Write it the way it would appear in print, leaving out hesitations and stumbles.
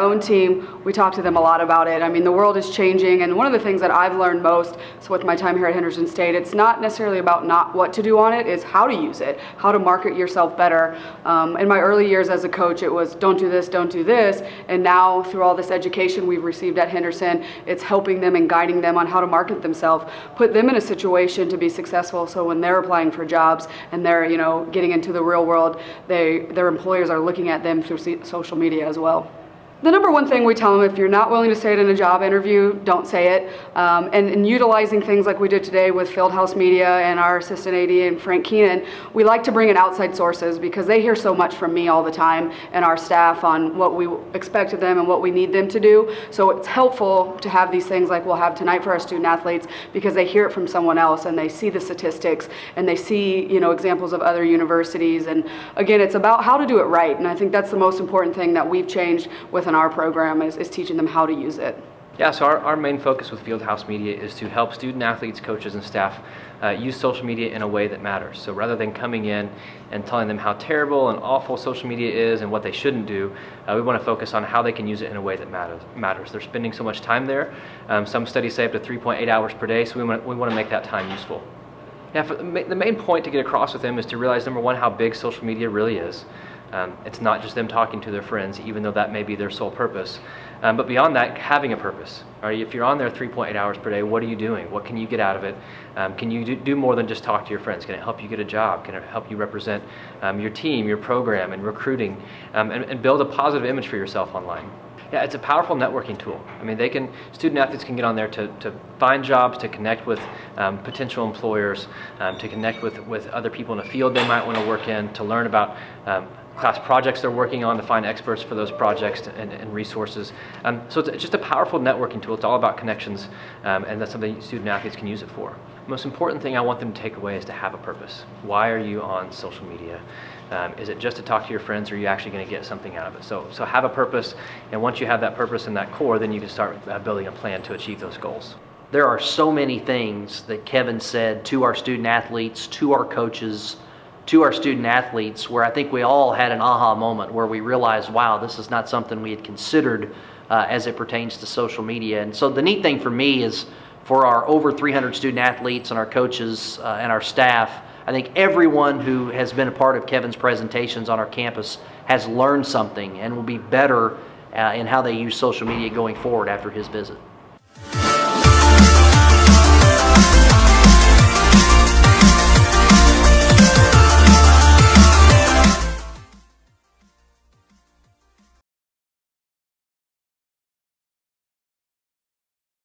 own team, we talk to them a lot about it. I mean, the world is changing, and one of the things that I've learned most so with my time here at Henderson State, it's not necessarily about not what to do on it, it's how to use it, how to market yourself better. In my early years as a coach, it was don't do this, and now through all this education we've received at Henderson, it's helping them and guiding them on how to market themselves, put them in a situation to be successful, so when they're applying for jobs and they're getting into the real world, their employers are looking at them through social media as well. The number one thing we tell them, if you're not willing to say it in a job interview, don't say it. And utilizing things like we did today with Fieldhouse Media and our assistant AD and Frank Keenan, we like to bring in outside sources because they hear so much from me all the time and our staff on what we expect of them and what we need them to do. So it's helpful to have these things like we'll have tonight for our student athletes because they hear it from someone else and they see the statistics and they see examples of other universities. And again, it's about how to do it right. And I think that's the most important thing that we've changed within our program is teaching them how to use it. Yeah, so our main focus with Fieldhouse Media is to help student athletes, coaches, and staff use social media in a way that matters. So rather than coming in and telling them how terrible and awful social media is and what they shouldn't do, we want to focus on how they can use it in a way that matters. They're spending so much time there. Some studies say up to 3.8 hours per day, so we want to make that time useful. Yeah, the main point to get across with them is to realize, number one, how big social media really is. It's not just them talking to their friends, even though that may be their sole purpose. But beyond that, having a purpose. Right? If you're on there 3.8 hours per day, what are you doing? What can you get out of it? Can you do more than just talk to your friends? Can it help you get a job? Can it help you represent your team, your program, and recruiting, and build a positive image for yourself online? Yeah, it's a powerful networking tool. I mean, student athletes can get on there to find jobs, to connect with potential employers, to connect with other people in a field they might want to work in, to learn about class projects they're working on, to find experts for those projects and resources. So it's just a powerful networking tool. It's all about connections, and that's something student athletes can use it for. The most important thing I want them to take away is to have a purpose. Why are you on social media? Is it just to talk to your friends, or are you actually going to get something out of it? So have a purpose, and once you have that purpose and that core, then you can start building a plan to achieve those goals. There are so many things that Kevin said to our student athletes, to our coaches, to our student athletes, where I think we all had an aha moment where we realized, wow, this is not something we had considered as it pertains to social media. And so the neat thing for me is for our over 300 student athletes and our coaches and our staff, I think everyone who has been a part of Kevin's presentations on our campus has learned something and will be better in how they use social media going forward after his visit.